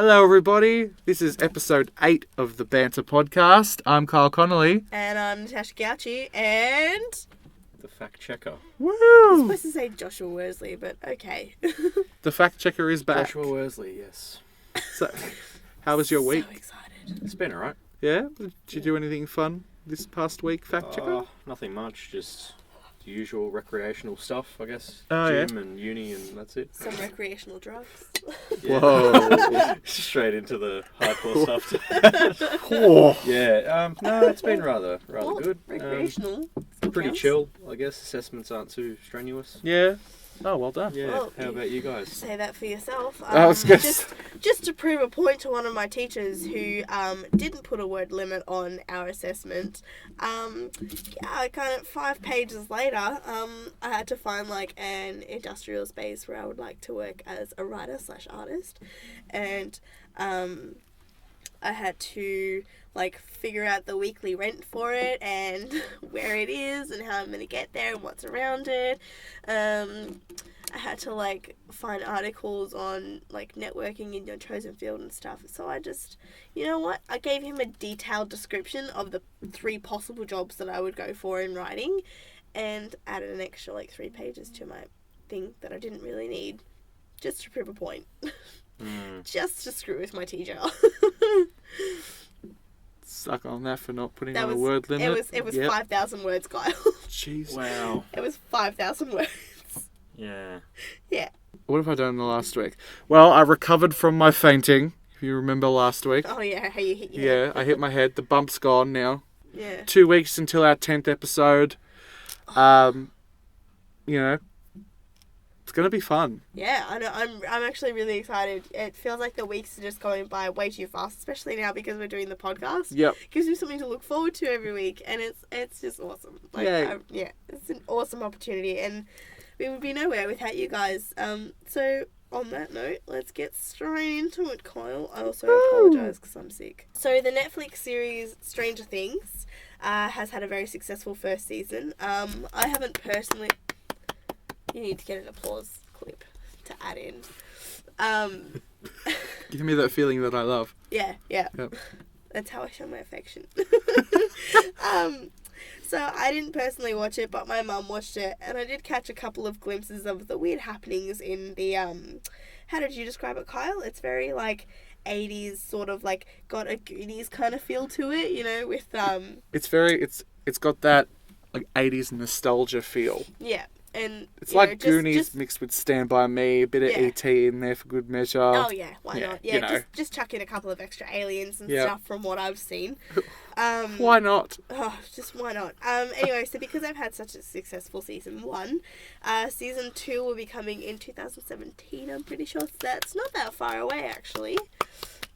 Hello everybody, this is episode 8 of the Banter podcast. I'm Kyle Connolly. And I'm Tash, and... The Factchecker. Woo! I was supposed to say Joshua Worsley, but okay. The Factchecker is back. Joshua Worsley, yes. So, how was your week? So excited. It's been alright. Yeah? Did you do anything fun this past week, Factchecker? Nothing much, just the usual recreational stuff, I guess. Oh, Gym and uni and that's it. Some recreational drugs. Yeah. Whoa. Straight into the hardcore stuff. Oh. Yeah, no, it's been rather Well, good. Recreational. Still Pretty counts. chill, I guess. Assessments aren't too strenuous. Yeah. Oh, well done. Yeah, Well, how about you guys? Say that for yourself. I was gonna Just to prove a point to one of my teachers who didn't put a word limit on our assessment. Kind of 5 pages later, I had to find like an industrial space where I would like to work as a writer/artist, and I had to like figure out the weekly rent for it and where it is and how I'm gonna get there and what's around it. I had to like find articles on like networking in your chosen field and stuff. So I just, you know what? I gave him a detailed description of the 3 possible jobs that I would go for in writing, and added an extra like 3 pages to my thing that I didn't really need, just to prove a point. Just to screw with my teacher. Suck on that for not putting That on was- a word limit. It was Yep. 5,000 words, Kyle. Jeez. Wow. It was 5,000 words. Yeah. Yeah. What have I done in the last week? Well, I recovered from my fainting, if you remember last week. Oh yeah, how you hit your Yeah, head. I hit my head. The bump's gone now. Yeah. 2 weeks until our 10th episode. You know, it's going to be fun. Yeah, I know. I'm actually really excited. It feels like the weeks are just going by way too fast, especially now because we're doing the podcast. Yep. Gives me something to look forward to every week, and it's just awesome. Like, Yay. it's an awesome opportunity, and we would be nowhere without you guys. So on that note, let's get straight into it, Kyle. I also apologise because I'm sick. So the Netflix series Stranger Things has had a very successful first season. I haven't personally... You need to get an applause clip to add in. Give me that feeling that I love. Yeah. Yep. That's how I show my affection. So I didn't personally watch it, but my mum watched it, and I did catch a couple of glimpses of the weird happenings in the, how did you describe it, Kyle? It's very, like, 80s, sort of, like, got a Goonies kind of feel to it, you know, with, It's got that, like, 80s nostalgia feel. yeah. And It's you like know, Goonies just mixed with Stand By Me, a bit of Yeah. E.T. in there for good measure. Oh yeah, why Yeah, not? Yeah, you know. just chuck in a couple of extra aliens and Yeah. stuff from what I've seen. Why not? Oh, just why not? Anyway, so because I've had such a successful season 1, season 2 will be coming in 2017. I'm pretty sure that's not that far away actually.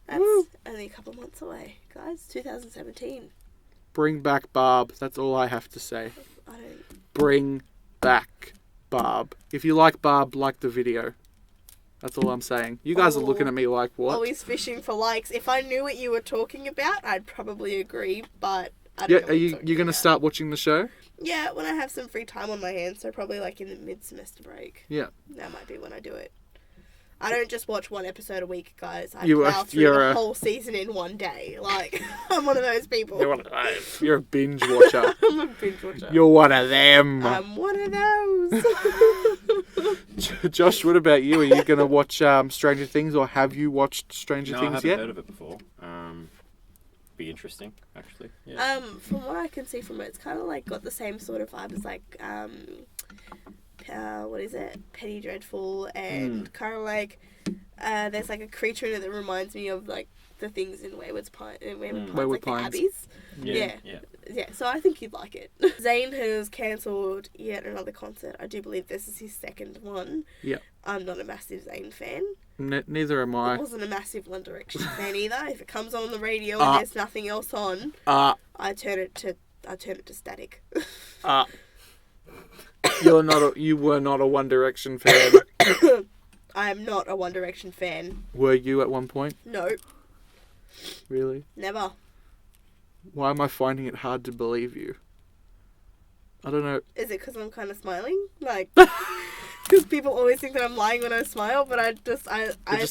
That's only a couple months away, guys. 2017. Bring back Barb. That's all I have to say. I don't. Bring back Barb. If you like Barb, like the video. That's all I'm saying. You guys are looking at me like, what? Always fishing for likes. If I knew what you were talking about, I'd probably agree, but I don't Yeah, know are what you you're going to about. start watching the show? Yeah, when I have some free time on my hands, so probably like in the mid-semester break. Yeah. That might be when I do it. I don't just watch 1 episode a week, guys. I You are- plow through you're the a- whole season in one day. Like, I'm one of those people. You're a binge watcher. I'm a binge watcher. You're one of them. I'm one of those. Josh, what about you? Are you going to watch Stranger Things, or have you watched Stranger No, I Things haven't yet? heard of it before. Be interesting, actually. Yeah. From what I can see from it, it's kind of like got the same sort of vibe as like, what is it? Penny Dreadful, and kind of like, there's like a creature in it that reminds me of like the things in Wayward Pines, Wayward like Pines. the Abbeys. Yeah. Yeah, so I think you'd like it. Zayn has cancelled yet another concert. I do believe this is his 2nd one. Yep. I'm not a massive Zayn fan. Neither am I I. wasn't a massive One Direction fan either. If it comes on the radio and there's nothing else on, I turn it to static. You were not a One Direction fan. I am not a One Direction fan. Were you at one point? No, Really? never. Why am I finding it hard to believe you? I don't know. Is it because I'm kind of smiling? Like, because people always think that I'm lying when I smile, but I just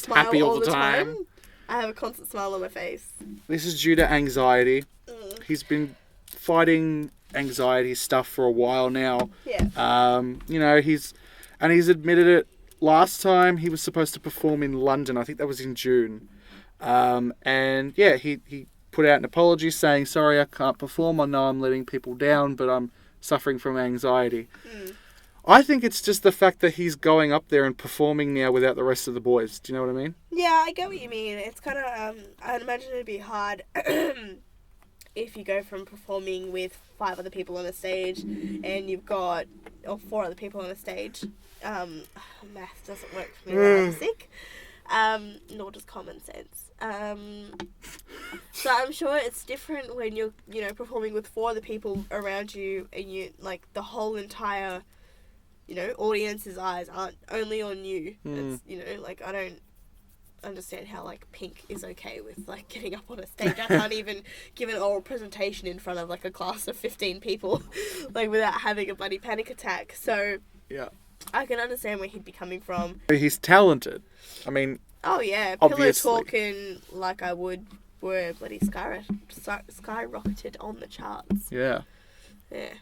smile happy all all the the time. time. I have a constant smile on my face. This is due to anxiety. Mm. He's been fighting anxiety stuff for a while now. Yeah. You know, he's admitted it. Last time he was supposed to perform in London, I think that was in June. And yeah, he put out an apology saying, sorry, I can't perform. I know I'm letting people down, but I'm suffering from anxiety. Mm. I think it's just the fact that he's going up there and performing now without the rest of the boys. Do you know what I mean? Yeah, I get what you mean. It's kind of, I'd imagine it'd be hard if you go from performing with 5 other people on a stage and you've got, or 4 other people on a stage. Math doesn't work for me when I'm sick. Nor does common sense. So I'm sure it's different when you're, you know, performing with 4 other people around you and you, like, the whole entire, you know, audience's eyes aren't only on you. It's, you know, like, I don't understand how, like, Pink is okay with, like, getting up on a stage. I can't even give an oral presentation in front of, like, a class of 15 people, like, without having a bloody panic attack. So Yeah. I can understand where he'd be coming from. He's talented. I mean, Oh, yeah. Obviously. Pillow Talking Like I Would were bloody skyrocketed on the charts. yeah. Yeah.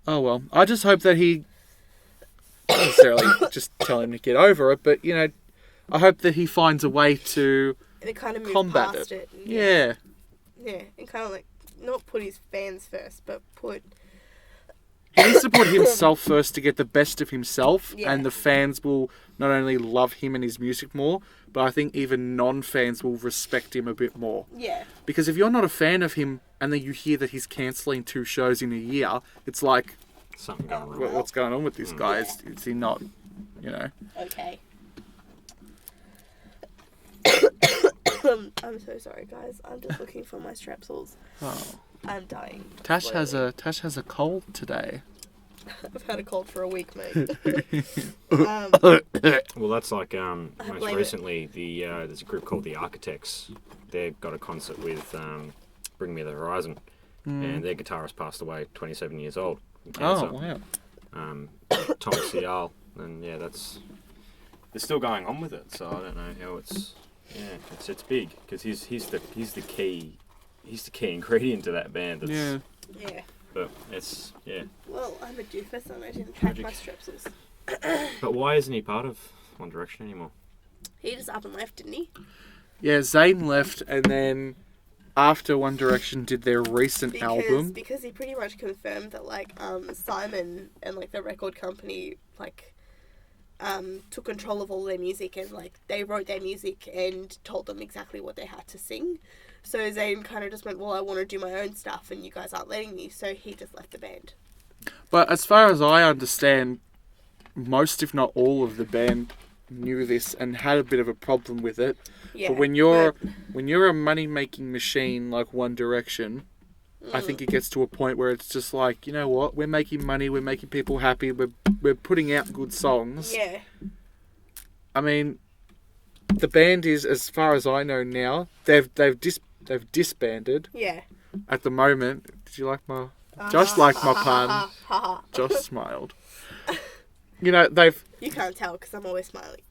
Oh, well. I just hope that he... Not necessarily just tell him to get over it, but, you know, I hope that he finds a way to And it kind of moved combat past it. it. And Yeah. Yeah. And kind of like, not put his fans first, but put... He needs to put himself first to get the best of himself, Yeah. and the fans will not only love him and his music more, but I think even non-fans will respect him a bit more. Yeah. Because if you're not a fan of him, and then you hear that he's cancelling 2 shows in a year, it's like, Something going wrong. what's going on with this guy? Is he not, you know? Okay. I'm so sorry, guys. I'm just looking for my strepsils. Oh. I'm dying. Tash has slowly. a cold today. I've had a cold for a week, mate. Well, that's like most blame it. recently. There's a group called the Architects. They've got a concert with Bring Me the Horizon, and their guitarist passed away, 27 years old. From cancer. Oh, wow. Tom Cial, and yeah, they're still going on with it. So I don't know how it's big because he's the key ingredient to that band. Yeah. Yeah. But it's Well, I'm a doofus and I didn't pack my Tragic. strepsils. But why isn't he part of One Direction anymore? He just up and left, didn't he? Yeah, Zayn left, and then after One Direction did their recent album... Because he pretty much confirmed that, like, Simon and, like, the record company, like, took control of all their music and, like, they wrote their music and told them exactly what they had to sing. So Zayn kind of just went, well, I want to do my own stuff and you guys aren't letting me, so he just left the band. But as far as I understand, most, if not all, of the band knew this and had a bit of a problem with it. Yeah. But when you're a money-making machine like One Direction, I think it gets to a point where it's just like, you know what, we're making money, we're making people happy, we're putting out good songs. Yeah. I mean, the band is, as far as I know now, they've disbanded Yeah. at the moment. Did you like my... Josh liked my pun. Josh smiled. You know, You can't tell because I'm always smiling.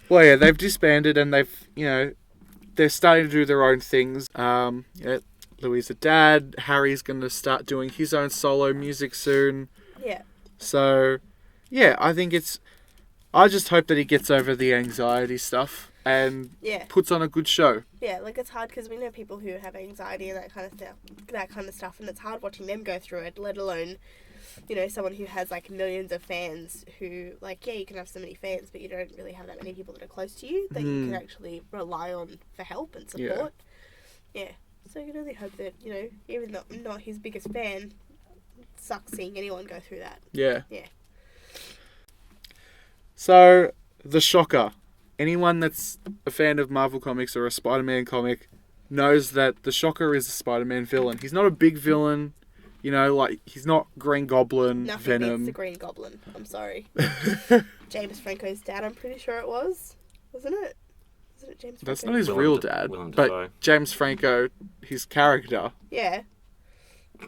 Well, yeah, they've disbanded and they're starting to do their own things. Louis' dad, Harry's going to start doing his own solo music soon. Yeah. So, yeah, I just hope that he gets over the anxiety stuff and puts on a good show. Yeah, like it's hard because we know people who have anxiety and that kind of stuff, and it's hard watching them go through it, let alone, you know, someone who has like millions of fans who, like, yeah, you can have so many fans, but you don't really have that many people that are close to you that you can actually rely on for help and support. Yeah. So you can only hope that, you know, even though I'm not his biggest fan, it sucks seeing anyone go through that. Yeah. Yeah. So, the shocker. Anyone that's a fan of Marvel Comics or a Spider-Man comic knows that the Shocker is a Spider-Man villain. He's not a big villain, you know, like, he's not Green Goblin, Nothing Venom. beats the Green Goblin. I'm sorry. James Franco's dad, I'm pretty sure it was. Wasn't it? Wasn't it James Franco? That's not his Willem real Da- dad, Willem but Dafoe. James Franco, his character. Yeah.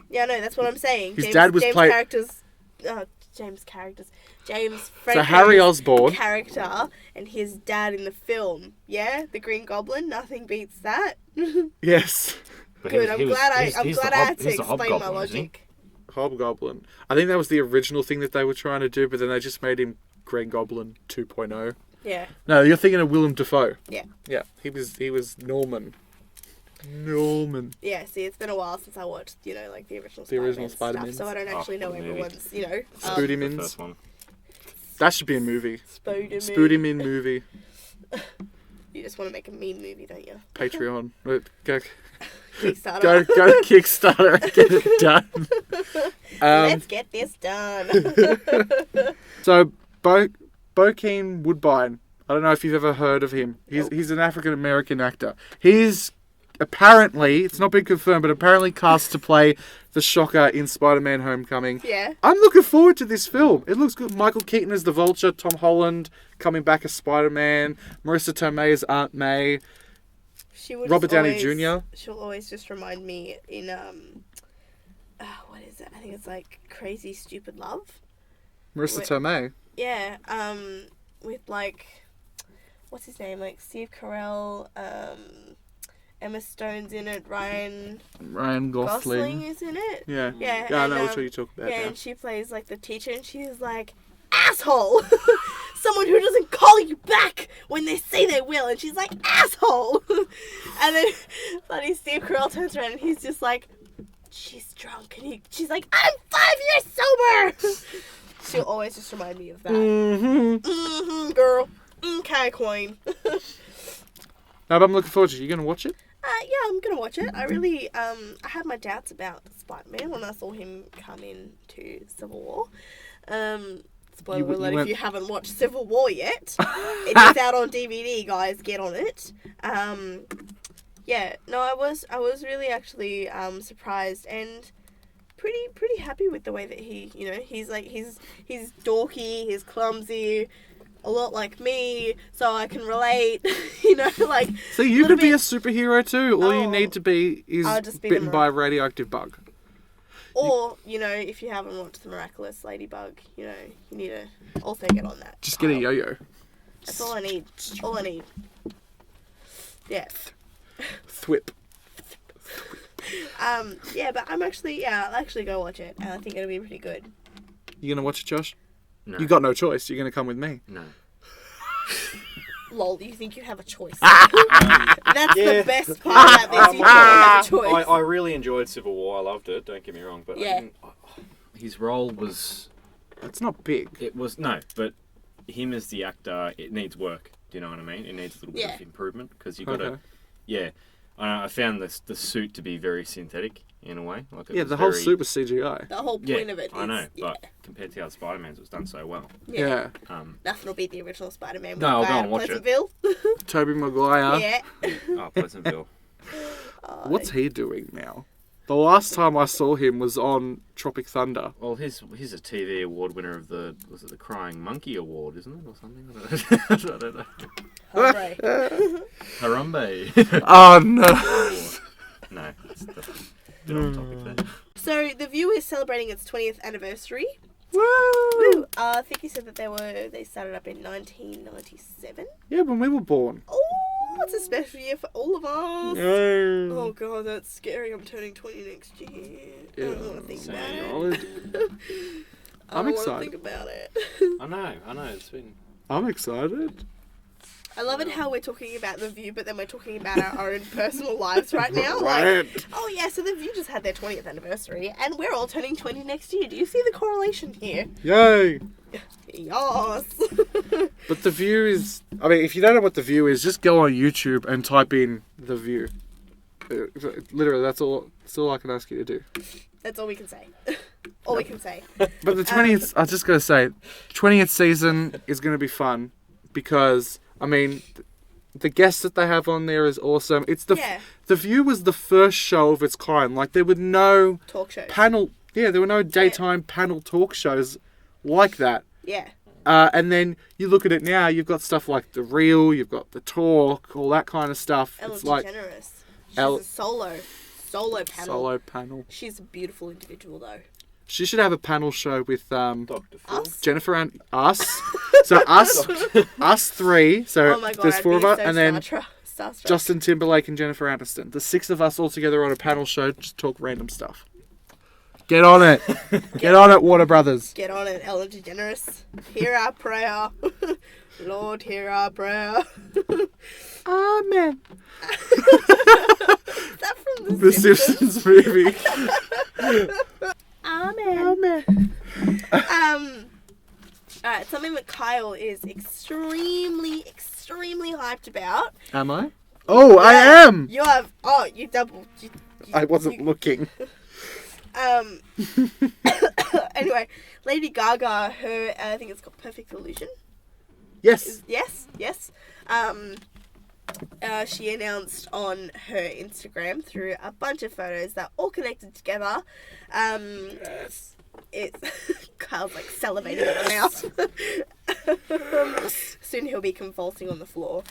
Yeah, no, that's what I'm saying. His dad was James' played- character's James So Harry Osborn. character and his dad in the film. Yeah, the Green Goblin. Nothing beats that. Yes. But Good. I'm glad I had to he's the explain my Hobgoblin, isn't he? logic. Hobgoblin. I think that was the original thing that they were trying to do, but then they just made him Green Goblin 2.0. Yeah. No, you're thinking of Willem Dafoe. Yeah. Yeah, he was Norman. Norman. Yeah, see, it's been a while since I watched, like the original The original Spider-Man stuff, so I don't actually know movie. everyone's, The Spoodymins. first one. That should be a movie. Spoodymins. Spoodymin movie. You just want to make a meme movie, don't you? Patreon. Go Kickstarter. to Kickstarter and get it done. Let's get this done. So, Bokeem Woodbine. I don't know if you've ever heard of him. He's an African American actor. He's apparently, it's not been confirmed, but apparently cast to play the Shocker in Spider-Man Homecoming. Yeah. I'm looking forward to this film. It looks good. Michael Keaton as the Vulture, Tom Holland coming back as Spider-Man, Marissa Tomei as Aunt May, Robert Downey Jr. She'll always just remind me in, what is it? I think it's like Crazy Stupid Love. Marissa Tomei. Yeah, with what's his name? Like Steve Carell, Emma Stone's in it, Ryan Gosling. is in it. Yeah. Yeah, I and, know what you're talking about. Yeah, now. and she plays like the teacher, and she's like, asshole! Someone who doesn't call you back when they say they will, and she's like, asshole! And then bloody Steve Carell turns around and he's just like, she's drunk, and she's like, I'm 5 years sober! She'll always just remind me of that. Girl. Okay, coin. No, but I'm looking forward to it. You going to watch it? Yeah, I'm gonna watch it. I really, I had my doubts about Spider-Man when I saw him come into Civil War. Spoiler alert if you haven't watched Civil War yet. It is out on DVD, guys. Get on it. Yeah, no, I was really actually surprised and pretty happy with the way that he, he's like he's dorky, he's clumsy, a lot like me, so I can relate. Like. So you could be a superhero too. All you need to be is just be bitten by a radioactive bug. Or, if you haven't watched The Miraculous Ladybug, you need to also get on that. Just get a yo-yo. That's all I need. All I need. Yeah. Thwip. Yeah, but I'll actually go watch it, and I think it'll be pretty good. You gonna watch it, Josh? No. You got no choice. You're gonna come with me. No. Lol, you think you have a choice. That's the best part about this. You have a choice. I really enjoyed Civil War. I loved it. Don't get me wrong, but Yeah. his role was. It's not big. It was no, but him as the actor, it needs work. Do you know what I mean? It needs a little bit of improvement because you got to. Okay. Yeah, I found the suit to be very synthetic in a way. Like it was The whole very- suit was CGI. The whole point of it is... I know, yeah. but compared to the other Spider-Mans, it was done so well. Yeah. Nothing will beat the original Spider-Man. No, I'll go and watch it. Pleasantville. Tobey Maguire. Yeah. Oh, Pleasantville. What's he doing now? The last time I saw him was on Tropic Thunder. Well, he's a TV award winner of the Crying Monkey Award, isn't it, or something? I don't know. Hooray. Harambe. Oh no! No, that's bit off topic there. So, The View is celebrating its 20th anniversary. Woo! Woo! I think you said that they started up in 1997. Yeah, when we were born. Oh, it's a special year for all of us. Yeah. Oh god, that's scary. I'm turning 20 next year. I don't want to think about it. I'm I don't want to excited. think about it. I know. It's been. I'm excited. I love it how we're talking about The View, but then we're talking about our own personal lives right now. Right. Like, oh yeah, so The View just had their 20th anniversary, and we're all turning 20 next year. Do you see the correlation here? Yay! Yes. But The View is... I mean, if you don't know what The View is, just go on YouTube and type in The View. Literally, that's all I can ask you to do. That's all we can say. All we can say. But the 20th... I was just going to say, 20th season is going to be fun because... I mean, the guests that they have on there is awesome. It's The View was the first show of its kind. Like, there were no... Talk shows. There were no daytime panel talk shows like that. Yeah. And then you look at it now, you've got stuff like The Real, you've got The Talk, all that kind of stuff. Ellen It's like DeGeneres. She's a solo panel. solo panel. She's a beautiful individual, though. She should have a panel show with Dr. Phil. Us? Jennifer and us. So us three. So Oh my god, there's I'd 4 be of us, so and then starstruck. Justin Timberlake and Jennifer Aniston. The 6 of us all together on a panel show, just talk random stuff. Get on it. Get on it, Warner Brothers. Get on it, Ellen DeGeneres. Hear our prayer. Lord, hear our prayer. Amen. Is that from The Simpsons movie. Amen. Alright, something that Kyle is extremely hyped about. Am I? Oh, I am. You have. Oh, you double. I wasn't looking. Anyway, Lady Gaga, her I think it's called Perfect Illusion. Yes. Yes. She announced on her Instagram through a bunch of photos that all connected together. It's Kyle's like salivating at the mouth. Soon he'll be convulsing on the floor.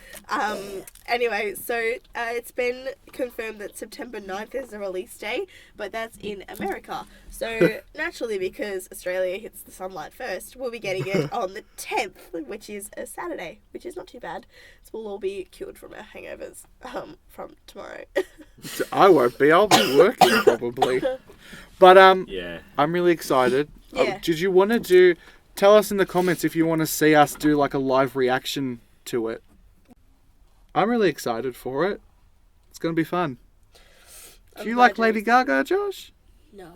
Anyway, so it's been confirmed that September 9th is the release day, but that's in America. So naturally, because Australia hits the sunlight first, we'll be getting it on the 10th, which is a Saturday, which is not too bad. So we'll all be cured from our hangovers from tomorrow. I won't be. I'll be working probably. But Yeah. I'm really excited. Yeah. Did you want to tell us in the comments if you want to see us do like a live reaction to it? I'm really excited for it. It's going to be fun. Do you like Lady Gaga, Josh? No.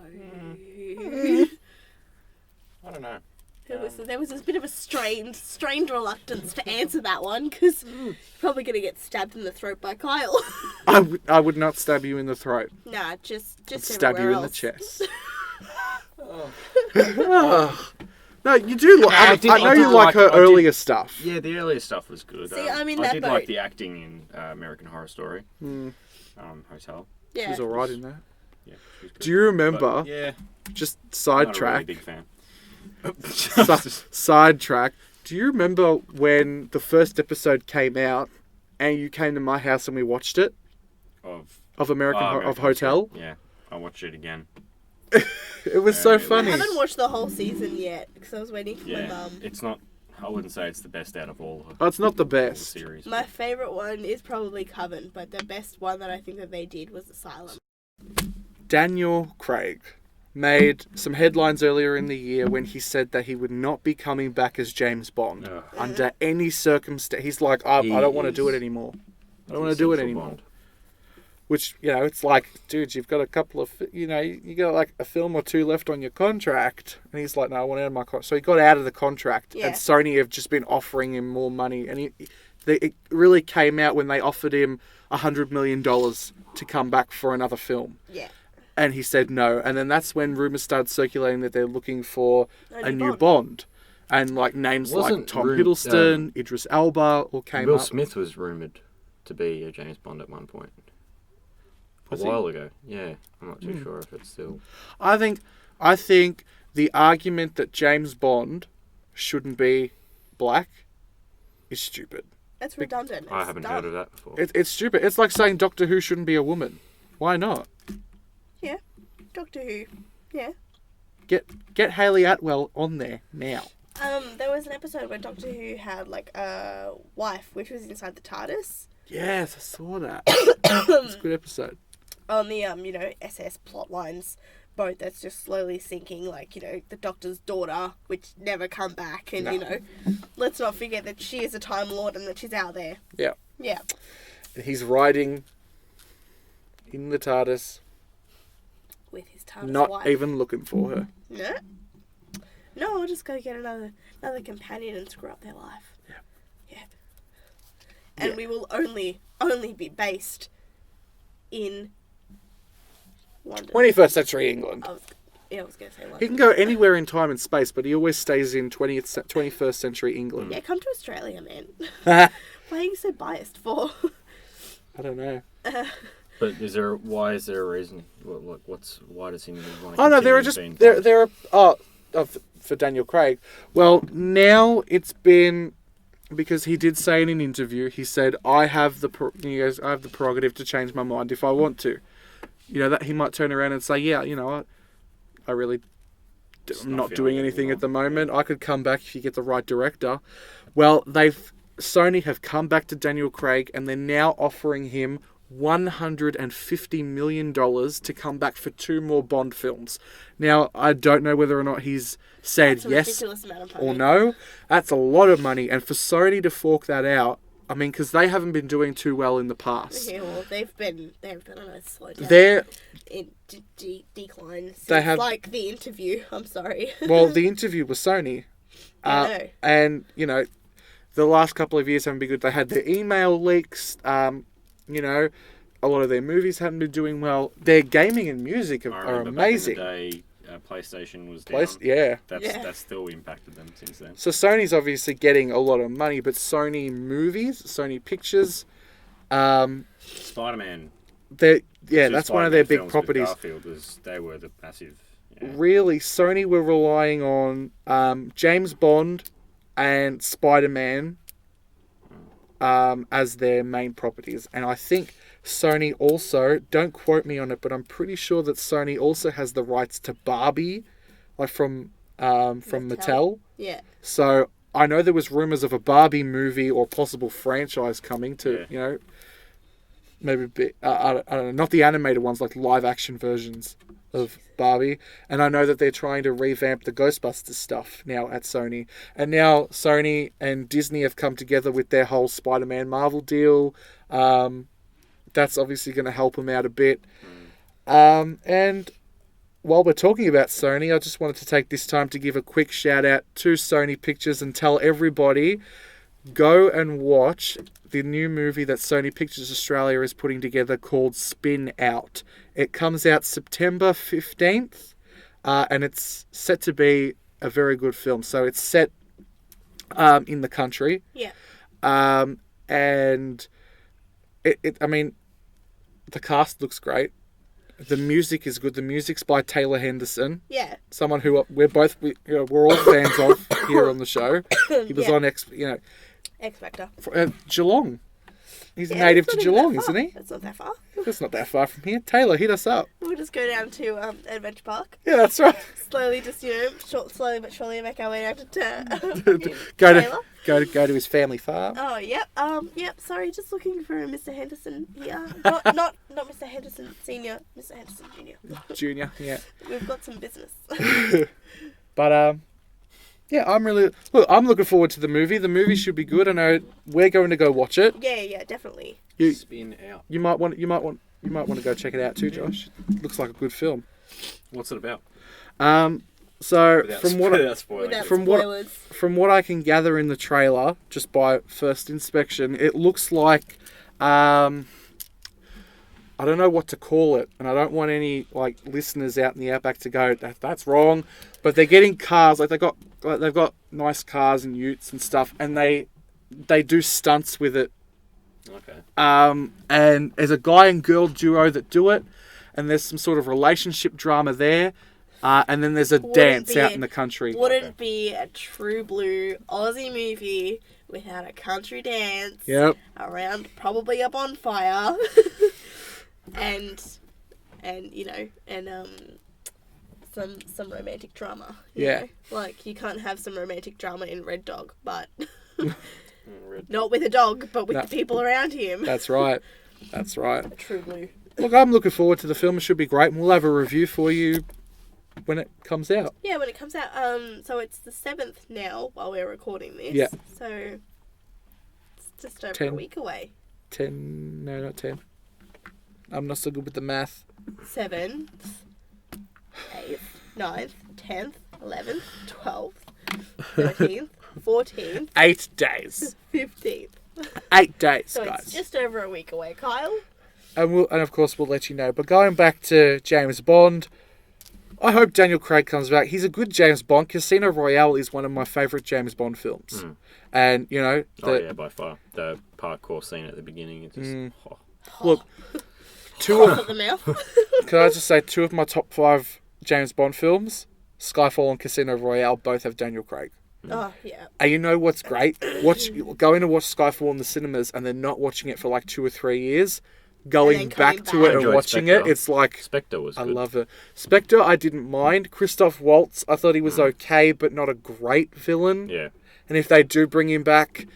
I don't know. There was a bit of a strained reluctance to answer that one because you're probably going to get stabbed in the throat by Kyle. I would not stab you in the throat. Nah, just I'd stab you everywhere in the else. chest. No, you do. I know you like her earlier stuff. Yeah, the earlier stuff was good. See, I'm in I that did boat. like the acting in American Horror Story. Hotel. Yeah. She's alright in that. Yeah. She was good. Do you remember? But, yeah. Just Not a really sidetrack. big fan. Sidetrack. Do you remember when the first episode came out, and you came to my house and we watched it of American American Hotel? Yeah, I watched it again. It was so Yeah, I funny. haven't watched the whole season yet because I was waiting for my Yeah, mum. it's not. I wouldn't say it's the best out of all of Oh, it's not the the best. series. My favourite one is probably Coven, but the best one that I think that they did was Asylum. Daniel Craig made some headlines earlier in the year when he said that he would not be coming back as James Bond Ugh. under any circumstance. He's like, I don't want to do it anymore. I don't want to do it anymore. Bond. Which, it's like, dude, you've got a couple of, you got like a film or 2 left on your contract. And he's like, no, I want out of my contract. So he got out of the contract. Yeah. And Sony have just been offering him more money. And it really came out when they offered him $100 million to come back for another film. Yeah. And he said no. And then that's when rumours started circulating that they're looking for a new Bond. Bond. And like names like Wasn't Tom rum- Hiddleston, Idris Elba all came Will up. Smith was rumoured to be a James Bond at one point. A Was he? while ago. Yeah, I'm not too sure if it's still. I think the argument that James Bond shouldn't be black is stupid. That's redundant. I It's haven't dumb. heard of that before. It's stupid. It's like saying Doctor Who shouldn't be a woman. Why not? Yeah. Doctor Who. Yeah. Get Hayley Atwell on there now. There was an episode where Doctor Who had like a wife which was inside the TARDIS Yes, I saw that. It's a good episode. on the SS plotlines boat that's just slowly sinking, like, the Doctor's daughter, which never come back, and No. let's not forget that she is a Time Lord and that she's out there. Yeah. Yeah. And he's riding in the TARDIS, With his TARDIS not wife. even looking for her. No, we'll just go get another companion and screw up their life. Yeah. And Yeah. we will only be based in London. 21st century England. I was going to say He London. can go anywhere in time and space, but he always stays in 21st century England. Yeah, come to Australia, man. Why are you so biased for? I don't know. But why is there a reason? Why does he want to? Oh no, there are for Daniel Craig. Well, now it's been because he did say in an interview. He said, "I have the prerogative to change my mind if I want to." That he might turn around and say, "Yeah, I really not feeling doing it anything at the anymore. moment. I could come back if you get the right director. Well, Sony have come back to Daniel Craig and they're now offering him $150 million to come back for 2 more Bond films. Now, I don't know whether or not he's said That's a yes ridiculous amount of money. or no. That's a lot of money. And for Sony to fork that out, I mean, because they haven't been doing too well in the past. Yeah, well, they've been on a slow down. They're, in decline since, They have- like, The Interview. I'm sorry. well, The Interview was Sony. I know. And, you know, the last couple of years haven't been good. They had their email leaks. You know, a lot of their movies haven't been doing well. Their gaming and music I are remember amazing. Back in the day, PlayStation was down. Yeah. That's still impacted them since then. So Sony's obviously getting a lot of money, but Sony movies, Sony Pictures, Spider-Man. that's one of their big films with properties. Garfield they were the massive. Yeah. Really, Sony were relying on James Bond and Spider-Man as their main properties. And I think Sony also, don't quote me on it, but I'm pretty sure that Sony also has the rights to Barbie, like from Mattel. Yeah. So I know there was rumors of a Barbie movie or possible franchise coming to, Yeah. you know, maybe I don't know, not the animated ones, like live action versions of Barbie. And I know that they're trying to revamp the Ghostbusters stuff now at Sony. And now Sony and Disney have come together with their whole Spider-Man Marvel deal. That's obviously going to help them out a bit. And while we're talking about Sony, I just wanted to take this time to give a quick shout out to Sony Pictures and tell everybody, go and watch the new movie that Sony Pictures Australia is putting together called Spin Out. It comes out September 15th, and it's set to be a very good film. So it's set in the country. Yeah. And I mean, the cast looks great. The music is good. The music's by Taylor Henderson, Yeah. someone who we're all fans of here on the show. He was Yeah. on X Factor. Geelong. He's Yeah, native that's to not even Geelong, that isn't far. he? That's not that far. That's not that far from here. Taylor, hit us up. We'll just go down to Adventure Park. Yeah, that's right. Slowly, just slowly but surely make our way down to Go Taylor. to his family farm. Oh, yep. Yep. Sorry, just looking for Mr. Henderson here. Not Mr. Henderson Senior. Mr. Henderson Junior. Junior, yeah. We've got some business. But yeah, I'm looking forward to the movie. The movie should be good. I know we're going to go watch it. Yeah, definitely. Spin Out. You might want to go check it out too, Josh. Looks like a good film. What's it about? So Without spoiling. Without From what- spoilers. from what I can gather in the trailer, just by first inspection, it looks like I don't know what to call it, and I don't want any like listeners out in the outback to go that's wrong. But they're getting cars, they've got nice cars and utes and stuff, and they do stunts with it. Okay. And there's a guy and girl duo that do it, and there's some sort of relationship drama there. And then there's a dance out in the country. Wouldn't be a true blue Aussie movie without a country dance. Yep. Around probably a bonfire. and some romantic drama. you Yeah. know? Like you can't have some romantic drama in Red Dog, but Red. not with a dog, but with No. the people around him. That's right. That's right. True blue. Look, I'm looking forward to the film. It should be great, and we'll have a review for you when it comes out. Yeah, when it comes out, so it's the 7th now while we're recording this. Yeah. So it's just over 10. a week away. 10, no, not 10. I'm not so good with the math. 7th, 8th, 9th, 10th, 11th, 12th, 13th, 14th, 8 days. 15th. 8 days, So guys. it's just over a week away, Kyle. And of course we'll let you know. But going back to James Bond, I hope Daniel Craig comes back. He's a good James Bond. Casino Royale is one of my favourite James Bond films. And, you know... By far. The parkour scene at the beginning, it just... Oh. Look, Cough at the mouth. can I just say 2 of my top 5 James Bond films, Skyfall and Casino Royale, both have Daniel Craig. Oh, yeah. And you know what's great? Going to watch Skyfall in the cinemas and then not watching it for like 2 or 3 years. going And then back coming to back. it and Enjoyed watching Spectre. it, it's like Spectre was I good. love it. Spectre, I didn't mind. Christoph Waltz, I thought he was okay, but not a great villain. Yeah. And if they do bring him back,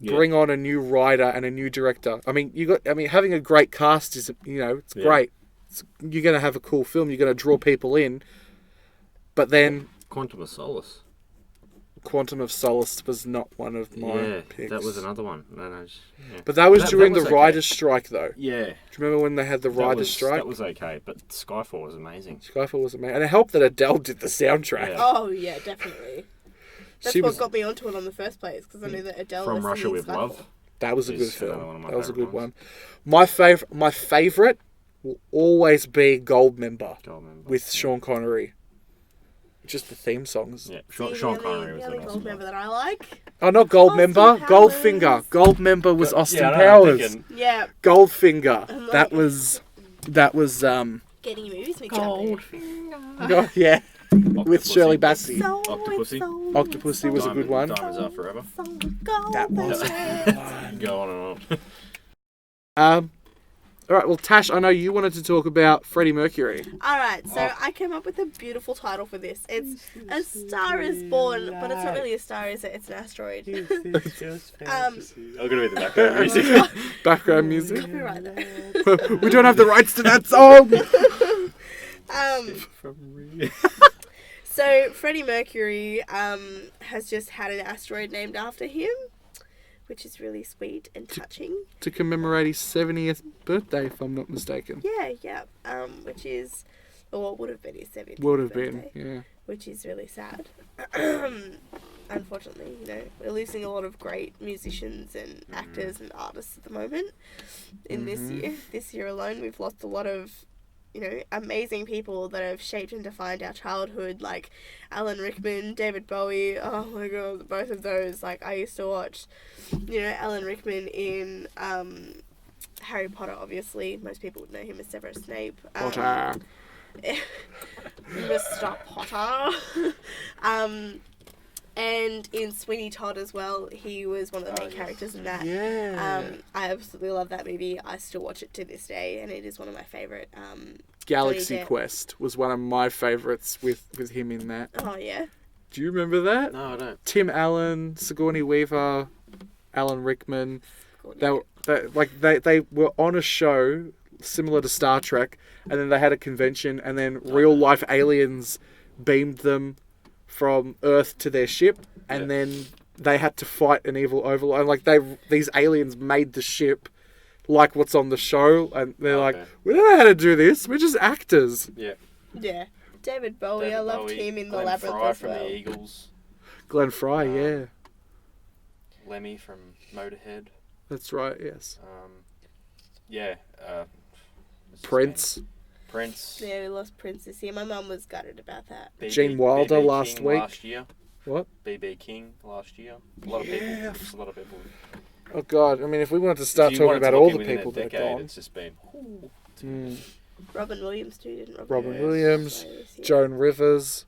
Yeah. bring on a new writer and a new director. I mean, having a great cast is, it's great. You're going to have a cool film. You're going to draw people in. But then Quantum of Solace. Quantum of Solace was not one of my picks. That was another one. But that was during that the was writers' okay. strike, though. Yeah. Do you remember when they had the writers' strike? That was okay, but Skyfall was amazing. Skyfall was amazing. And it helped that Adele did the soundtrack. Yeah. Oh yeah, definitely. That's She what was- got me onto it on the first place because I knew that Adele From was Russia singing with Skyfall. Love. That was a good Is another one film. of my That was a good favourite one. My favorite will always be Goldmember Can't remember. with Sean Connery. Just the theme songs. Yeah, See, Sean the Connery was only an gold awesome member one. that I like. Oh, not Goldmember. Austin Goldfinger. Powers. Goldmember was Austin I know, I'm Powers. thinking- Yeah, Goldfinger. I'm That like- was getting your movies mixed oh, yeah, with Octopussy. Shirley Bassey. up. Octopussy. Octopussy was a good one. Diamonds Are Forever. That was a good one. Go on and on. All right, well, Tash, I know you wanted to talk about Freddie Mercury. Alright, so Oh. I came up with a beautiful title for this. It's A Star is Born, but it's not really a star, is it? It's an asteroid. I'm gonna be the background music. Background music. Copyright that. We don't have the rights to that song. So Freddie Mercury has just had an asteroid named after him, which is really sweet and touching. To commemorate his 70th birthday, if I'm not mistaken. Yeah. Which is, or what would have been his 70th Would have birthday, been, yeah. which is really sad. Unfortunately, we're losing a lot of great musicians and actors and artists at the moment. In this year alone, we've lost a lot of, amazing people that have shaped and defined our childhood, like Alan Rickman, David Bowie. Oh my god, both of those. Like, I used to watch, Alan Rickman in Harry Potter, obviously. Most people would know him as Severus Snape. Potter. Mr. Potter. And in Sweeney Todd as well, he was one of the main characters in that. Yeah. I absolutely love that movie. I still watch it to this day, and it is one of my favourite. Galaxy Johnny Depp. Quest was one of my favourites with him in that. Oh yeah. Do you remember that? No, I don't. Tim Allen, Sigourney Weaver, Alan Rickman. They were on a show similar to Star Trek, and then they had a convention, and then real life aliens beamed them from Earth to their ship, and then they had to fight an evil overlord. And like these aliens made the ship like what's on the show, and they're like, we don't know how to do this. We're just actors. Yeah. Yeah. David Bowie, I loved him in The Glenn Labyrinth Fry as from well. the Eagles. Glenn Fry, yeah, Lemmy from Motorhead. that's right. Yes, Yeah. What's his Prince, name? Prince. Yeah, we lost Prince this year. My mum was gutted about that. Gene Wilder BB last King week. Last year. What? BB King last year. A lot of people. Yeah. Just a lot of people. Oh God! I mean, if we wanted to start If you talking wanted to about look all in the within people a that are decade, gone, it's just been. Robin Williams too, didn't Robin Yes. Williams, Joan Rivers.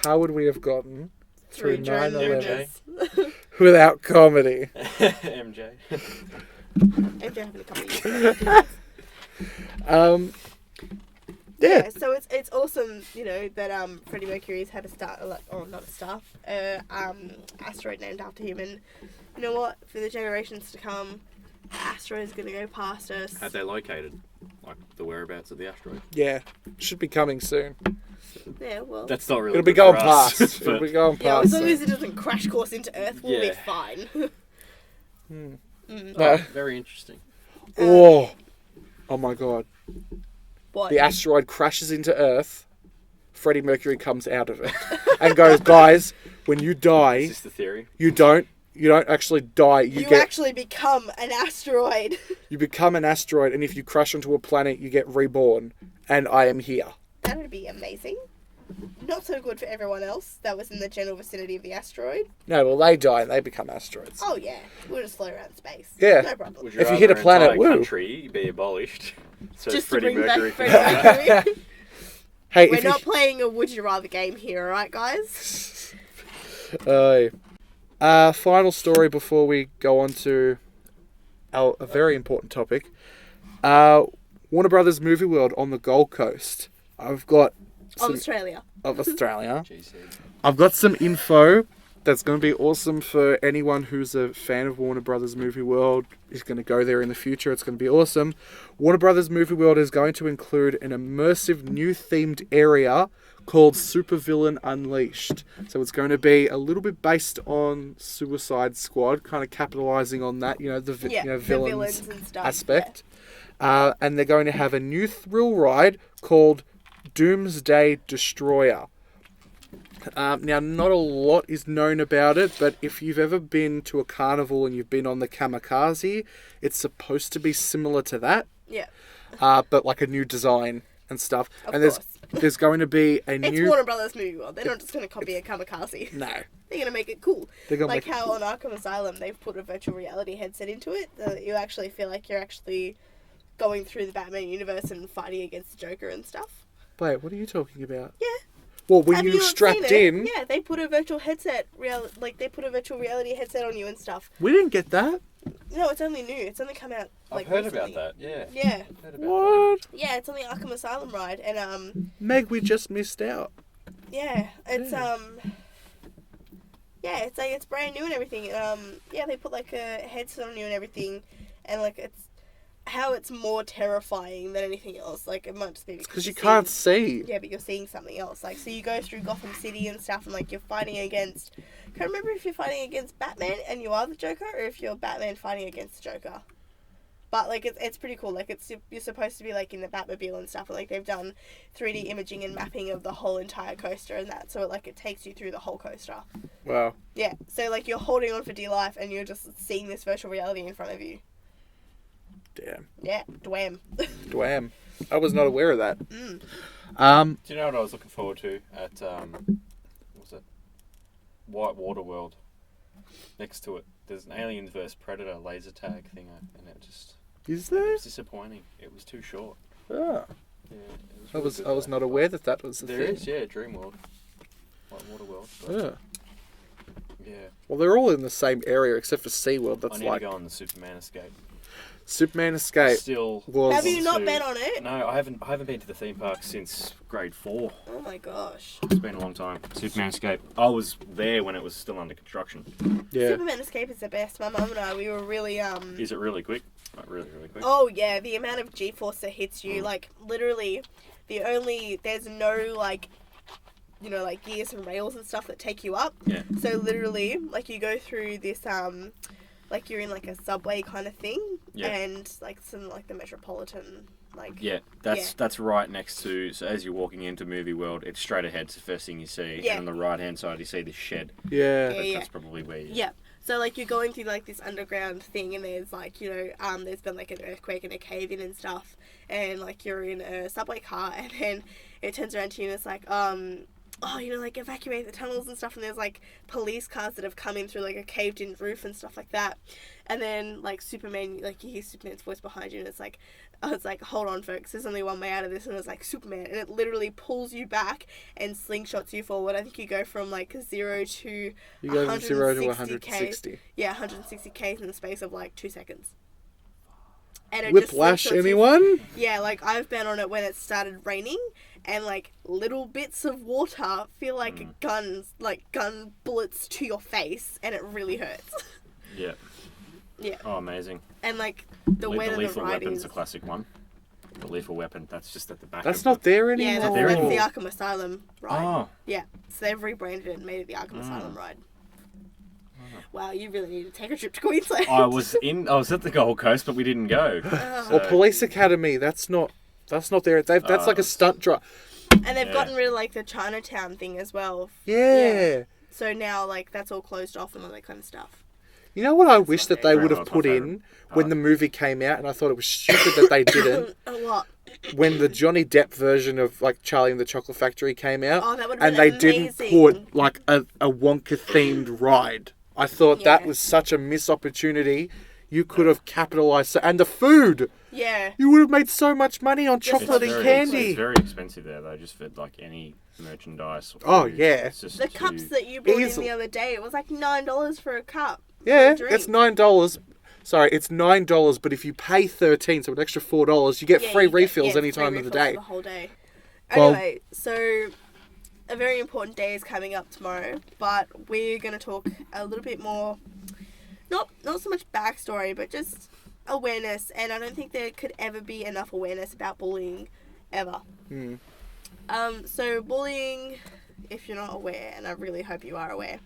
How would we have gotten through Joan 9/11 Rivers. without comedy? MJ. If they're having a couple of years. Yeah. So it's awesome, that Freddie Mercury's had a star, or not a star, asteroid named after him, and you know what? For the generations to come, the asteroid's gonna go past us. Had they located, like the whereabouts of the asteroid? Yeah, should be coming soon. Yeah, well. That's not really. It'll be good for going us, past. but- It'll be going Yeah, past. as long soon. as it doesn't crash course into Earth, we'll be Yeah. fine. No. Oh, very interesting. Oh my God! What? The asteroid crashes into Earth. Freddie Mercury comes out of it and goes, "Guys, when you Is die, this the theory? you don't actually die. You actually become an asteroid. You become an asteroid, and if you crash onto a planet, you get reborn. And I am here." That would be amazing. Not so good for everyone else that was in the general vicinity of the asteroid. No, well, they die and they become asteroids. Oh yeah, we'll just float around space. Yeah. No problem. Would If you hit a rather planet, entire woo. country be abolished. So Just to Freddie bring Mercury back can Freddie Mercury. Hey, We're if not playing a would you rather game here, alright guys? final story before we go on to a very important topic. Warner Brothers Movie World on the Gold Coast. I've got Of Australia. of Australia. GC. I've got some info that's going to be awesome for anyone who's a fan of Warner Brothers Movie World. Is going to go there in the future. It's going to be awesome. Warner Brothers Movie World is going to include an immersive new themed area called Supervillain Unleashed. So it's going to be a little bit based on Suicide Squad, kind of capitalizing on that, the The villains and stuff. aspect. And they're going to have a new thrill ride called Doomsday Destroyer. Now, not a lot is known about it, but if you've ever been to a carnival and you've been on the Kamikaze, it's supposed to be similar to that, Yeah. but like a new design and stuff. Of And course. there's going to be a It's new... Warner Brothers Movie World. They're not just going to copy a Kamikaze. No. They're going to make it cool. They're gonna Like make it how on Arkham Asylum they've put a virtual reality headset into it. That you actually feel like you're actually going through the Batman universe and fighting against the Joker and stuff. Wait, what are you talking about? Yeah. Well, when Have you not strapped seen it? in... Yeah, they put a virtual headset, they put a virtual reality headset on you and stuff. We didn't get that. No, it's only new. It's only come out I've heard recently. about that. Yeah. Yeah, Heard about What? yeah, it's on the Arkham Asylum ride, and Meg, we just missed out. yeah, it's Yeah. yeah, it's like it's brand new and everything. Yeah, they put like a headset on you and everything, and like it's how it's more terrifying than anything else. Like it might just be Because you you're can't seeing- see. Yeah, but you're seeing something else. Like, so you go through Gotham City and stuff, and like you're fighting against. Can't remember if you're fighting against Batman and you are the Joker, or if you're Batman fighting against the Joker. But like it's pretty cool. Like you're supposed to be like in the Batmobile and stuff, and like they've done 3D imaging and mapping of the whole entire coaster and that, so it takes you through the whole coaster. Wow. Yeah, so like you're holding on for dear life, and you're just seeing this virtual reality in front of you. Damn. Yeah, dwam. Dwam. I was not aware of that. Mm. Do you know what I was looking forward to at what was it? White Water World. Next to it, there's an Aliens vs Predator laser tag thing, and it Is there? was disappointing. It was too short. Ah. Yeah, it I really was good I was though. not aware that was the There thing. is, yeah, Dream World, White Water World. But, Yeah. yeah, Well, they're all in the same area except for SeaWorld. I That's need like to go on the Superman Escape. Superman Escape Still was. Have you not to- been on it? No, I haven't been to the theme park since grade 4. Oh my gosh. It's been a long time. Superman Escape. I was there when it was still under construction. Yeah. Superman Escape is the best. My mum and I, we were really Is it really quick? Like really, really quick. Oh yeah, the amount of G-force that hits you, like literally, there's no like, like gears and rails and stuff that take you up. Yeah. So literally, like you go through this like you're in like a subway kind of thing, Yeah. and like some like the Metropolitan, like Yeah, that's right next to. So as you're walking into Movie World, it's straight ahead. It's the first thing you see. Yeah. And on the right hand side, you see this shed. Yeah. Yeah. That's probably where you. Yeah. So, like, you're going through, like, this underground thing, and there's, like, there's been, like, an earthquake and a cave-in and stuff, and, like, you're in a subway car, and then it turns around to you, and it's like, like, evacuate the tunnels and stuff, and there's, like, police cars that have come in through, like, a caved-in roof and stuff like that, and then, like, Superman, like, you hear Superman's voice behind you, and it's like, hold on, folks, there's only one way out of this, and it's like, Superman, and it literally pulls you back and slingshots you forward. I think you go from, like, 0 to You go from 0 to 160K. 160. Yeah, 160 k's in the space of like 2 seconds. And it Whiplash, just slingshots you. anyone? Yeah, like I've been on it when it started raining, and like little bits of water feel like gun bullets to your face, and it really hurts. Yeah. Yeah, Oh, amazing. and like the way The that the Lethal ride Weapon's is. a classic one. The Lethal Weapon. That's just at the back. That's of not the... there anymore. Yeah, there that's the anymore? Arkham Asylum ride. Oh. Yeah, so they've rebranded it and made it the Arkham Asylum ride. Wow, you really need to take a trip to Queensland. I was at the Gold Coast, but we didn't go. Or Police Academy. That's not there. That's like a stunt drive. And they've Yeah. gotten rid of like the Chinatown thing as well. Yeah. So now like that's all closed off and all that kind of stuff. You know what I wish that they Very would well, have it's my put in favourite when part. the movie came out, and I thought it was stupid that they didn't. A lot. When the Johnny Depp version of like Charlie and the Chocolate Factory came out, Oh, that would've and been they didn't amazing. put like a Wonka themed ride. I thought that Yeah. was such a missed opportunity. You could have capitalized, and the food. Yeah. You would have made so much money on Just chocolate and It's candy. very expensive there, though, just for like any merchandise. Or Oh, food. yeah. It's just The cups that you brought in Easily. the other day, it was like $9 for a cup. Yeah, drink. it's $9. sorry, it's $9, but if you pay $13, so an extra $4, you get free refills any time of the day. The whole day. Well- Anyway, so a very important day is coming up tomorrow, but we're going to talk a little bit more, not so much backstory, but just awareness. And I don't think there could ever be enough awareness about bullying, ever. So bullying, if you're not aware, and I really hope you are aware,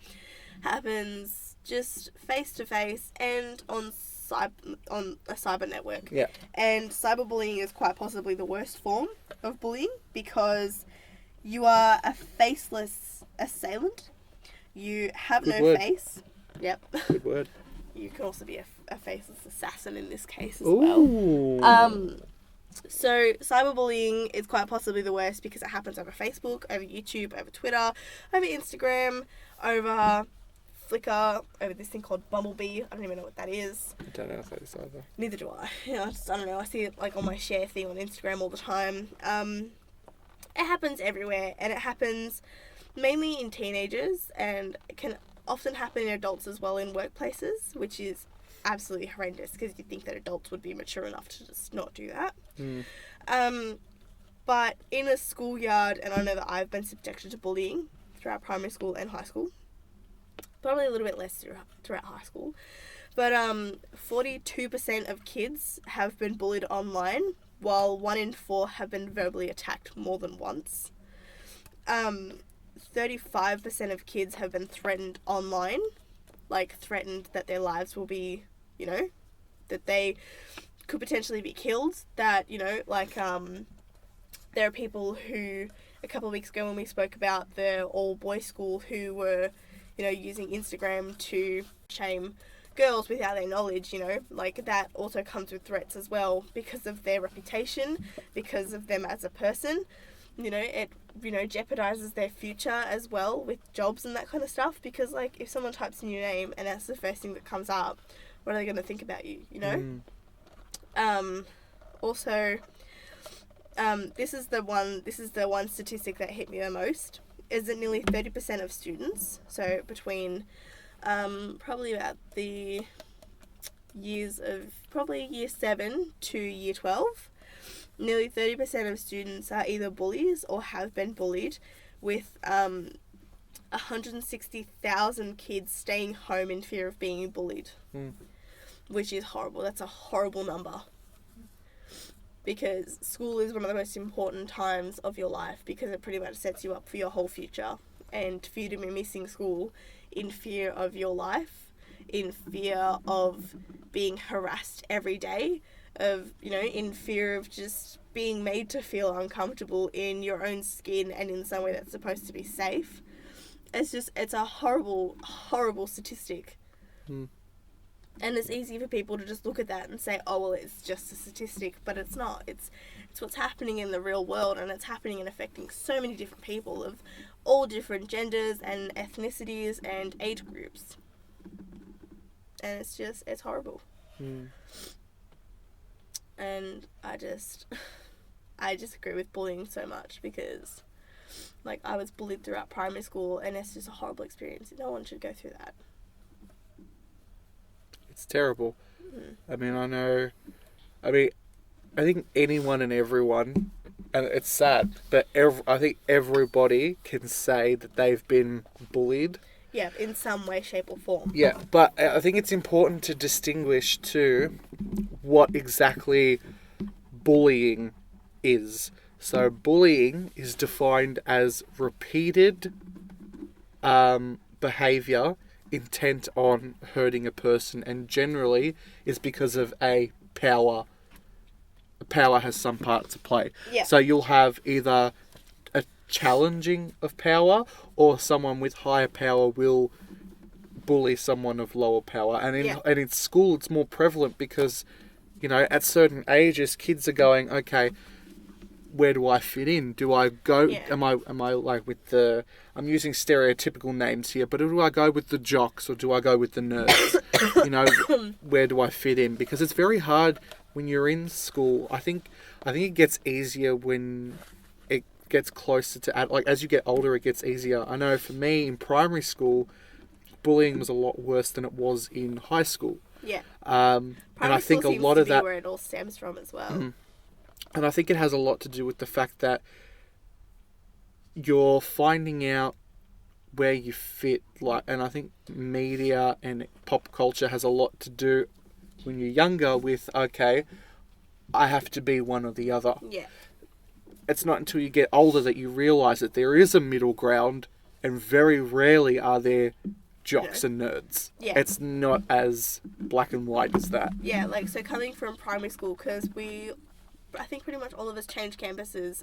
happens just face to face and on a cyber network. Yeah. And cyberbullying is quite possibly the worst form of bullying because you are a faceless assailant. You have Good no word. face. Yep. Good word. You can also be a faceless assassin in this case as Ooh. well. So cyberbullying is quite possibly the worst because it happens over Facebook, over YouTube, over Twitter, over Instagram, over Flickr, over this thing called Bumblebee. I don't even know what that is. I don't know if that is either. Neither do I. I don't know. I see it like on my share thing on Instagram all the time. It happens everywhere, and it happens mainly in teenagers, and it can often happen in adults as well in workplaces, which is absolutely horrendous because you'd think that adults would be mature enough to just not do that. But in a schoolyard, and I know that I've been subjected to bullying throughout primary school and high school, probably a little bit less throughout high school, but 42% of kids have been bullied online, while 1 in 4 have been verbally attacked more than once. 35% of kids have been threatened online, like threatened that their lives will be, that they could potentially be killed, that, like, there are people who, a couple of weeks ago when we spoke about the all-boys school who were, using Instagram to shame girls without their knowledge, like that also comes with threats as well because of their reputation, because of them as a person. It, jeopardizes their future as well with jobs and that kind of stuff because, like, if someone types in your name and that's the first thing that comes up, what are they going to think about you, Also, this is the one statistic that hit me the most, is that nearly 30% of students, so between probably about the years of probably year 7 to year 12, nearly 30% of students are either bullies or have been bullied, with 160,000 kids staying home in fear of being bullied, which is horrible. That's a horrible number. Because school is one of the most important times of your life because it pretty much sets you up for your whole future. And for you to be missing school in fear of your life, in fear of being harassed every day, in fear of just being made to feel uncomfortable in your own skin and in somewhere that's supposed to be safe. It's a horrible, horrible statistic. And it's easy for people to just look at that and say, oh, well, it's just a statistic, but it's not. It's what's happening in the real world, and it's happening and affecting so many different people of all different genders and ethnicities and age groups. And it's horrible. And I disagree with bullying so much because, like, I was bullied throughout primary school, and it's just a horrible experience. No one should go through that. It's terrible. I think anyone and everyone, and it's sad, but I think everybody can say that they've been bullied. Yeah, in some way, shape or form. Yeah, but I think it's important to distinguish too what exactly bullying is. So bullying is defined as repeated behaviour intent on hurting a person, and generally is because of a power. Power has some part to play. Yeah. So you'll have either a challenging of power, or someone with higher power will bully someone of lower power. And in school it's more prevalent because, at certain ages kids are going, okay, where do I fit in? Do I go? Yeah. Am I like with the? I'm using stereotypical names here, but do I go with the jocks or do I go with the nerds? Where do I fit in? Because it's very hard when you're in school. I think it gets easier when it gets closer to like as you get older, it gets easier. I know for me in primary school, bullying was a lot worse than it was in high school. Yeah. And Primary I think school a seems lot to of be that, where it all stems from as well. and I think it has a lot to do with the fact that you're finding out where you fit, and I think media and pop culture has a lot to do when you're younger with, okay, I have to be one or the other. Yeah. It's not until you get older that you realise that there is a middle ground, and very rarely are there jocks and nerds. Yeah. It's not as black and white as that. Yeah, like, so coming from primary school, because I think pretty much all of us changed campuses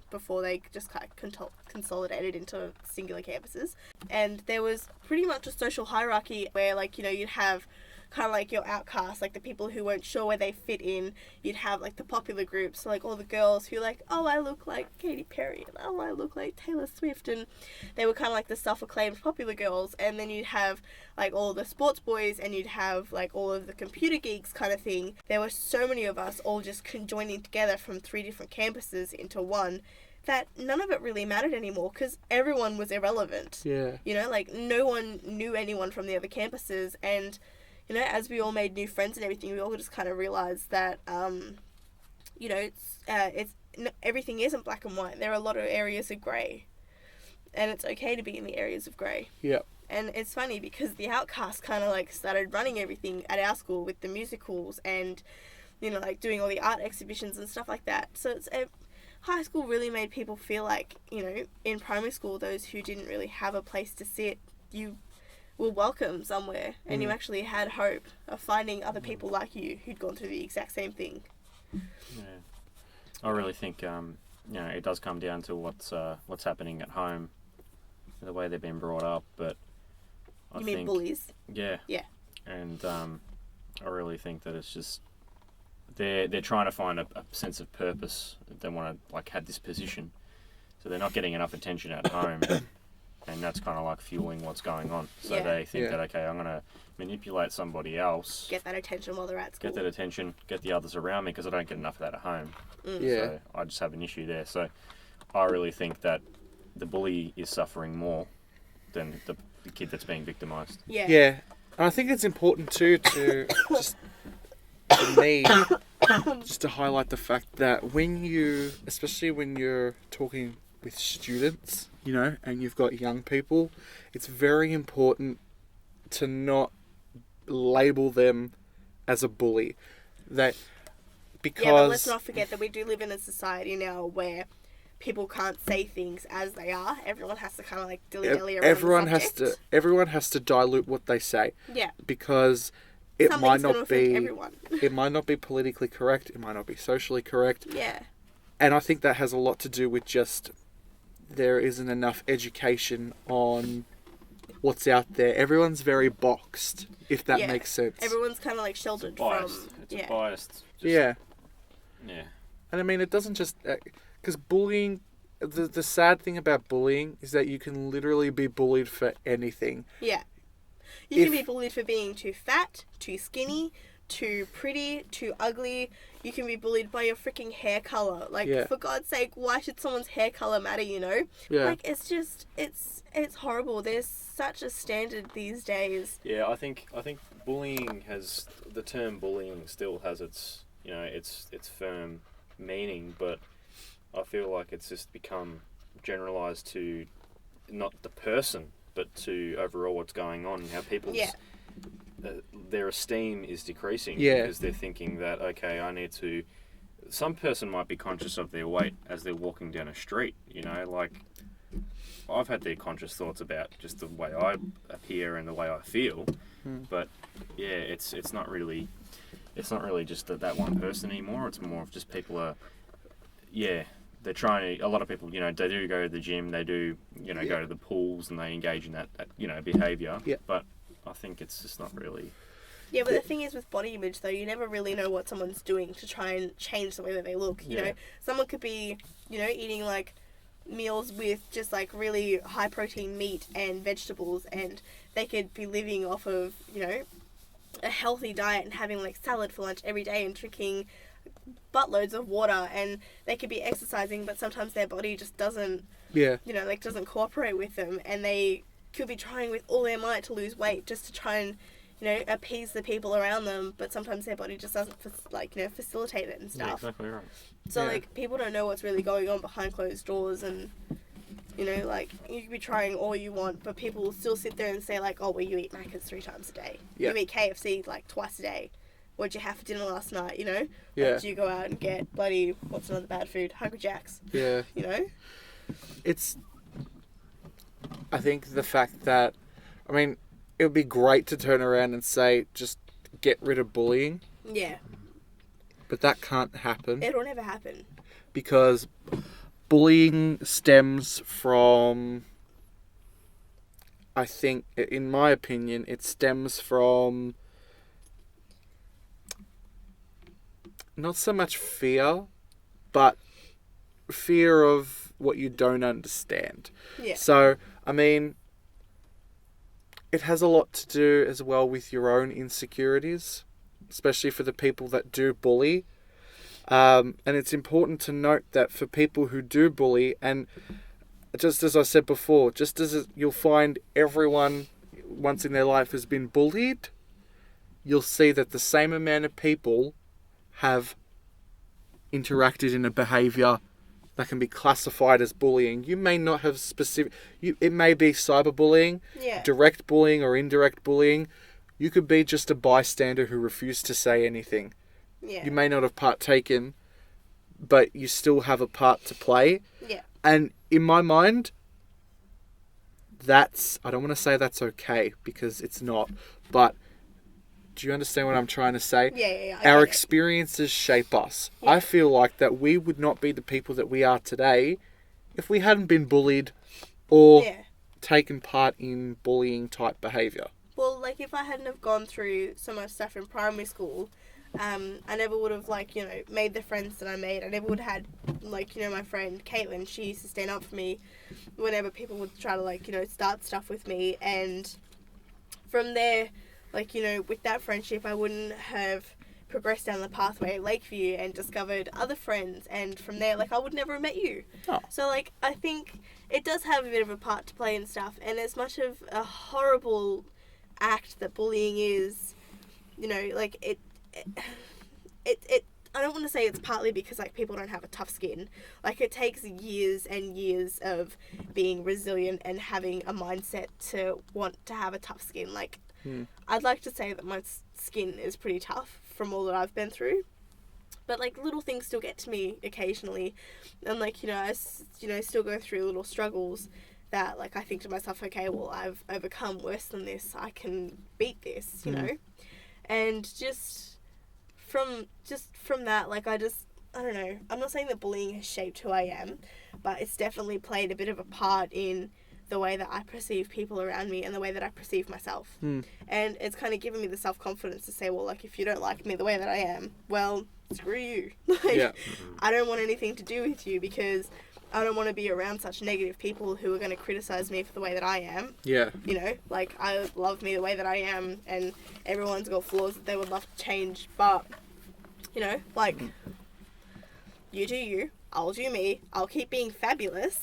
before they just kind of consolidated into singular campuses. And there was pretty much a social hierarchy where, like, you know, you'd have kind of like your outcasts, like the people who weren't sure where they fit in. You'd have like the popular groups, so like all the girls who like, oh, I look like Katy Perry, and oh, I look like Taylor Swift, and they were kind of like the self-acclaimed popular girls. And then you'd have like all the sports boys, and you'd have like all of the computer geeks kind of thing. There were so many of us all just joining together from 3 different campuses into one, that none of it really mattered anymore because everyone was irrelevant. Yeah. You know, like no one knew anyone from the other campuses. And you know, as we all made new friends and everything, we all just kind of realised that, you know, everything isn't black and white. There are a lot of areas of grey. And it's okay to be in the areas of grey. Yeah. And it's funny because the Outcasts kind of like started running everything at our school with the musicals and, you know, like doing all the art exhibitions and stuff like that. So high school really made people feel like, you know, in primary school, those who didn't really have a place to sit, you were welcome somewhere, and you actually had hope of finding other people like you who'd gone through the exact same thing. Yeah, I really think you know, it does come down to what's happening at home, the way they've been brought up. But I You think, mean bullies? Yeah. Yeah. And I really think that it's just they're trying to find a sense of purpose. They want to like have this position, so they're not getting enough attention at home. And that's kind of like fueling what's going on. So they think that, okay, I'm going to manipulate somebody else. Get that attention while they're at school. Get that attention, get the others around me because I don't get enough of that at home. Yeah. So I just have an issue there. So I really think that the bully is suffering more than the kid that's being victimised. Yeah. Yeah. And I think it's important too to just, for me, just to highlight the fact that especially when you're talking with students, you know, and you've got young people, it's very important to not label them as a bully. Because Yeah, but let's not forget that we do live in a society now where people can't say things as they are. Everyone has to kind of like dilly-dally around the subject. Everyone has to dilute what they say. Yeah. Because it Something's might gonna not affect be everyone. it might not be politically correct, it might not be socially correct. Yeah. And I think that has a lot to do with just there isn't enough education on what's out there. Everyone's very boxed, if that makes sense. Everyone's kind of like sheltered from... It's biased. Yeah. Yeah. And I mean, it doesn't just... Because bullying... The sad thing about bullying is that you can literally be bullied for anything. Yeah. You can be bullied for being too fat, too skinny, too pretty, too ugly. You can be bullied by your freaking hair color. Like, for God's sake, why should someone's hair color matter, you know? Yeah. Like, it's just, it's horrible. There's such a standard these days. Yeah, I think bullying has, the term bullying still has its, you know, its firm meaning, but I feel like it's just become generalized to not the person, but to overall what's going on and how people's their esteem is decreasing because they're thinking that, okay, I need to... Some person might be conscious of their weight as they're walking down a street, you know, like I've had their conscious thoughts about just the way I appear and the way I feel, but yeah, it's not really just that one person anymore. It's more of just people are, they're trying to, a lot of people, you know, they do go to the gym, they do, you know, go to the pools and they engage in that you know, behaviour. Yeah. But I think it's just not really... Yeah, but the thing is with body image, though, you never really know what someone's doing to try and change the way that they look. You know, someone could be, you know, eating, like, meals with just, like, really high-protein meat and vegetables, and they could be living off of, you know, a healthy diet and having, like, salad for lunch every day and drinking buttloads of water, and they could be exercising, but sometimes their body just doesn't, you know, like, doesn't cooperate with them, and they could be trying with all their might to lose weight just to try and, appease the people around them, but sometimes their body just doesn't, facilitate it and Yeah, stuff. exactly right. So, Yeah. people don't know what's really going on behind closed doors, and, you could be trying all you want, but people will still sit there and say, oh, well, you eat Macca's 3 times a day. Yeah. You eat KFC, twice a day. What'd you have for dinner last night, Yeah. Do you go out and get bloody, what's another bad food? Hungry Jacks, Yeah. It's, I think the fact that, it would be great to turn around and say, just get rid of bullying, Yeah. but that can't happen It'll never happen. because bullying stems from, I think, in my opinion, it stems from not so much fear, but fear of what you don't understand. Yeah. So, it has a lot to do as well with your own insecurities, especially for the people that do bully. And it's important to note that for people who do bully, and just as I said before, just as you'll find everyone once in their life has been bullied, you'll see that the same amount of people have interacted in a behaviour that can be classified as bullying. You may not have it may be cyberbullying, Yeah. direct bullying or indirect bullying. You could be just a bystander who refused to say anything. Yeah. You may not have partaken, but you still have a part to play. Yeah. And in my mind, I don't want to say that's okay, because it's not, but do you understand what I'm trying to say? Yeah. Our get it. experiences shape us. Yeah. I feel like that we would not be the people that we are today if we hadn't been bullied or Yeah. taken part in bullying type behaviour. Well, if I hadn't have gone through so much stuff in primary school, I never would have, made the friends that I made. I never would have had, my friend Caitlin. She used to stand up for me whenever people would try to, start stuff with me. And from there, with that friendship, I wouldn't have progressed down the pathway at Lakeview and discovered other friends. And from there, I would never have met you. Oh. So, I think it does have a bit of a part to play and stuff. And as much of a horrible act that bullying is, I don't want to say it's partly because people don't have a tough skin. It takes years and years of being resilient and having a mindset to want to have a tough skin. I'd like to say that my skin is pretty tough from all that I've been through, but little things still get to me occasionally, and I still go through little struggles that I think to myself, okay, well, I've overcome worse than this. I can beat this, you know, and just from that, I don't know. I'm not saying that bullying has shaped who I am, but it's definitely played a bit of a part in the way that I perceive people around me and the way that I perceive myself. And it's kind of given me the self-confidence to say, well, if you don't like me the way that I am, well, screw you. Yeah. I don't want anything to do with you, because I don't want to be around such negative people who are going to criticize me for the way that I am. Yeah. I love me the way that I am, and everyone's got flaws that they would love to change, but, you do you, I'll do me, I'll keep being fabulous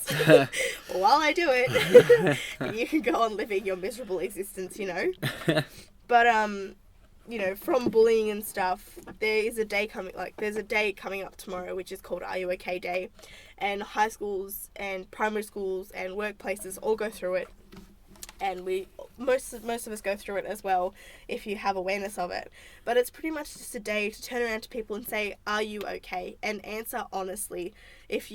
while I do it. You can go on living your miserable existence, But, from bullying and stuff, there's a day coming up tomorrow, which is called Are You OK Day, and high schools and primary schools and workplaces all go through it, and most of us go through it as well if you have awareness of it. But it's pretty much just a day to turn around to people and say, are you okay? And answer honestly. It's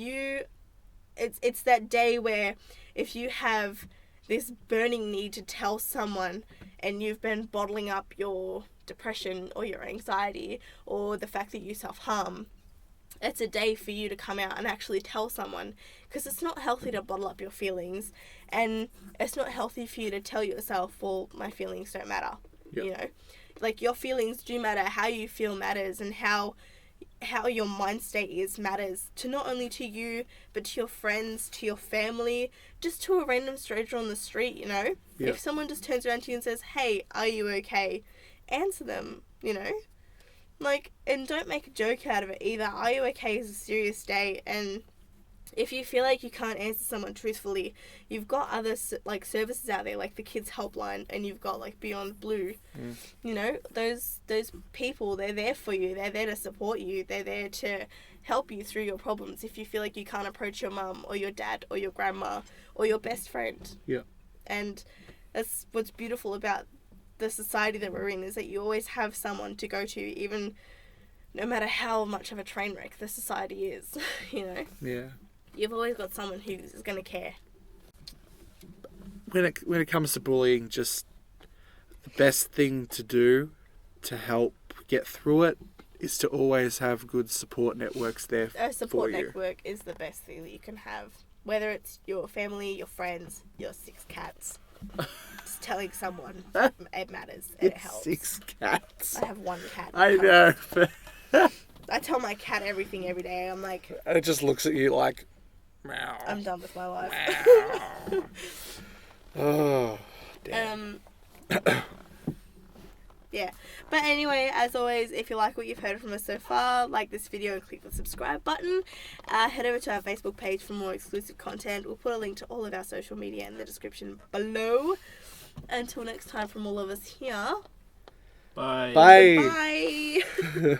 that day where if you have this burning need to tell someone and you've been bottling up your depression or your anxiety or the fact that you self-harm, it's a day for you to come out and actually tell someone, because it's not healthy to bottle up your feelings, and it's not healthy for you to tell yourself, well, my feelings don't matter. Yep. Your feelings do matter. How you feel matters, and how your mind state is matters to not only to you, but to your friends, to your family, just to a random stranger on the street. Yep. If someone just turns around to you and says, hey, are you okay? Answer them, and don't make a joke out of it either. Are you okay is a serious day, and If you feel like you can't answer someone truthfully, you've got other like services out there, like the kids helpline, and you've got like Beyond Blue. You know, those people, they're there for you. They're there to support you. They're there to help you through your problems. If you feel like you can't approach your mum or your dad or your grandma or your best friend. Yeah. And that's what's beautiful about the society that we're in, is that you always have someone to go to, even no matter how much of a train wreck the society is. You know. Yeah. You've always got someone who's going to care. When it comes to bullying, just the best thing to do to help get through it is to always have good support networks there A support for you. network is the best thing that you can have. Whether it's your family, your friends, your 6 cats. Just telling someone it matters and it helps. 6 cats. I have 1 cat. I know. I tell my cat everything every day. I'm like, And it just looks at you like, meow. I'm done with my life. Meow. Oh, damn. Yeah. But anyway, as always, if you like what you've heard from us so far, like this video and click the subscribe button. Head over to our Facebook page for more exclusive content. We'll put a link to all of our social media in the description below. Until next time, from all of us here. Bye. Bye. Bye.